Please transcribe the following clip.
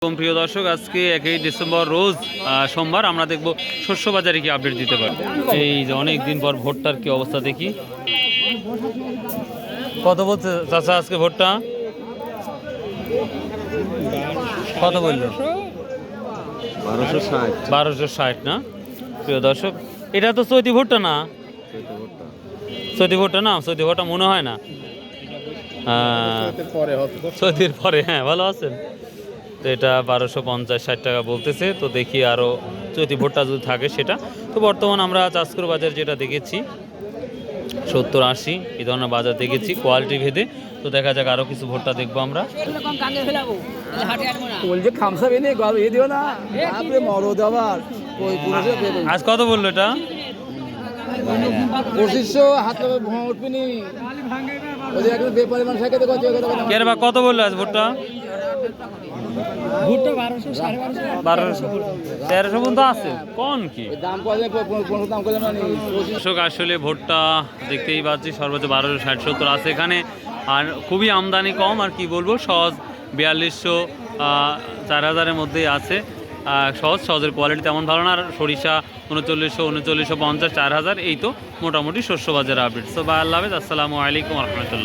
প্রিয় দর্শক, আজকে 1 ডিসেম্বর রোজ সোমবার আমরা দেখব শস্য বাজারে কি আপডেট দিতে পারে। এই যে অনেক দিন পর ভোটটার কি অবস্থা দেখি। কত বলছে চাচা আজকে ভোটটা? কত বললো? 1260 না প্রিয় দর্শক? এটা তো সৌদি ভোটটা না, সৌদি ভোটটা না, সৌদি ভোটটা মনে হয় না। সৌদির পরে। হ্যাঁ, ভালো আছেন? তো এটা 1250-60 টাকা বলতেছে। তো দেখি আরও চৈতি ভোটটা যদি থাকে সেটা। তো বর্তমান আমরা চাঁচকুর বাজার যেটা দেখেছি 70-80 এই ধরনের বাজার দেখেছি কোয়ালিটি ভেদে। তো দেখা যাক আরও কিছু ভোটটা দেখবো আমরা। আজ কত বললো এটা? 2500। কত বললো আজ ভোটটা? 1300 পর্যন্ত আছে। কোন কি আসলে ভোটটা দেখতেই পাচ্ছি সর্বোচ্চ 1260-70 আছে এখানে। আর খুবই আমদানি কম, আর কি বলবো, সহজ 4200 4000-এর মধ্যেই আছে। সহজের কোয়ালিটি তেমন ভালো না। আর সরিষা 3900 3950 4000। এই তো মোটামুটি শস্য বাজার আপডেট। সো আল্লাহ হাফেজ, আসসালামু আলাইকুম রহমতুল্লাহ।